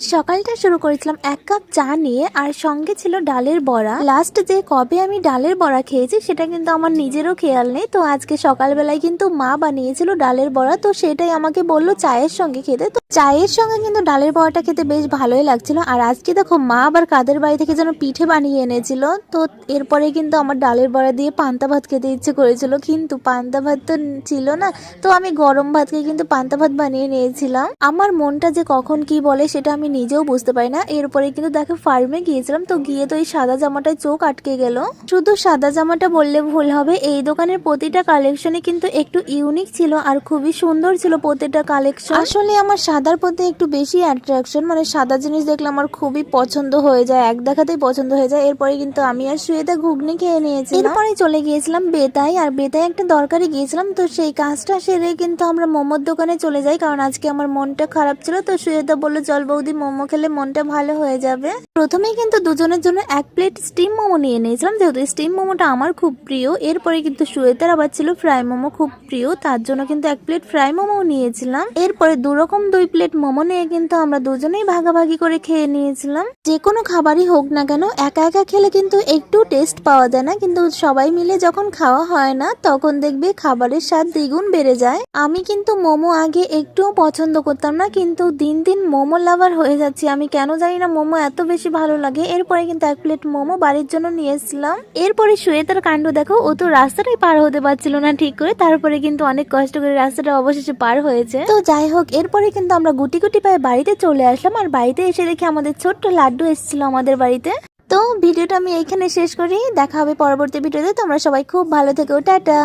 সকালটা শুরু করেছিলাম এক কাপ চা নিয়ে, আর সঙ্গে ছিল ডালের বড়া। লাস্ট যে কবে আমি ডালের বড়া খেয়েছি সেটা কিন্তু আমার নিজেরও খেয়াল নেই। তো আজকে সকালবেলায় কিন্তু মা বানিয়েছিল ডালের বড়া, তো সেটাই আমাকে বললো চায়ের সঙ্গে খেতে। তো চায়ের সঙ্গে কিন্তু ডালের বড়াটা খেতে বেশ ভালোই লাগছিল। আর আজকে দেখো মা আবার কাদের বাড়ি থেকে যেন পিঠে বানিয়ে এনেছিল। তো এরপরে কিন্তু আমার ডালের বড়া দিয়ে পান্তা ভাত খেতে ইচ্ছে করেছিল, কিন্তু পান্তা ভাত তো ছিল না। তো আমি গরম ভাতকে কিন্তু পান্তা ভাত বানিয়ে নিয়েছিলাম। আমার মনটা যে কখন কি বলে সেটা আমি নিজেও বুঝতে পারি না। এরপরে কিন্তু দেখো ফার্মে গিয়েছিলাম, তো গিয়ে তো এই সাদা জামাটায় চোখ আটকে গেল। শুধু সাদা জামাটা বললে ভুল হবে, এই দোকানের প্রতিটা কালেকশনে কিন্তু একটু ইউনিক ছিল আর খুবই সুন্দর ছিল প্রতিটা কালেকশন। আসলে আমার সাদার প্রতি একটু বেশি অ্যাট্রাকশন, মানে সাদা জিনিস দেখলে আমার খুবই পছন্দ হয়ে যায়, এক দেখাতেই পছন্দ হয়ে যায়। এরপরে কিন্তু আমি আর সুয়েদা ঘুগনি খেয়ে নিয়েছি। এরপরে চলে গিয়েছিলাম বেতাই, আর বেতাই একটা দরকারে গিয়েছিলাম। তো সেই কাজটা সেরে কিন্তু আমরা মোমোর দোকানে চলে যাই, কারণ আজকে আমার মনটা খারাপ ছিল। তো সুয়েদা বললো চল বৌদি মোমো খেলে মনটা ভালো হয়ে যাবে। প্রথমেই কিন্তু দুজনের জন্য এক প্লেট স্টিম মোমো নিয়ে নিয়েছিলাম, যেহেতু স্টিম মোমোটা আমার খুব প্রিয়। এরপরে কিন্তু সুয়েদার আবার ছিল ফ্রাই মোমো খুব প্রিয়, তার জন্য কিন্তু এক প্লেট ফ্রাই মোমো নিয়েছিলাম। এরপরে দুই প্লেট মোমো নিয়ে কিন্তু আমরা দুজনেই ভাগাভাগি করে খেয়ে নিয়েছিলাম। যে কোনো খাবারই হোক না কেন একা একা খেলে কিন্তু একটু টেস্ট পাওয়া যায় না, কিন্তু সবাই মিলে যখন খাওয়া হয় না তখন দেখবে খাবারের স্বাদ দ্বিগুণ বেড়ে যায়। আমি কিন্তু মোমো আগে একটুও পছন্দ করতাম না, কিন্তু দিন দিন মোমো লাভার হয়ে যাচ্ছি। আমি কেন জানি না মোমো এত বেশি ভালো লাগে। এরপরে কিন্তু এক প্লেট মোমো বাড়ির জন্য নিয়ে এসেছিলাম। এরপরে সুয়েতার কাণ্ড দেখো, ও তো রাস্তাটাই পার হতে পারছিল না ঠিক করে, তারপরে কিন্তু অনেক কষ্ট করে রাস্তাটা অবশেষে পার হয়েছে। তো যাই হোক, এরপরে কিন্তু আমরা গুটি গুটি পায়ে বাড়িতে চলে আসলাম। আর বাড়িতে এসে দেখি আমাদের ছোট্ট লাড্ডু এসেছিল আমাদের বাড়িতে। তো ভিডিওটা আমি এইখানে শেষ করি, দেখা হবে পরবর্তী ভিডিওতে। তোমরা সবাই খুব ভালো থেকো, টাটা।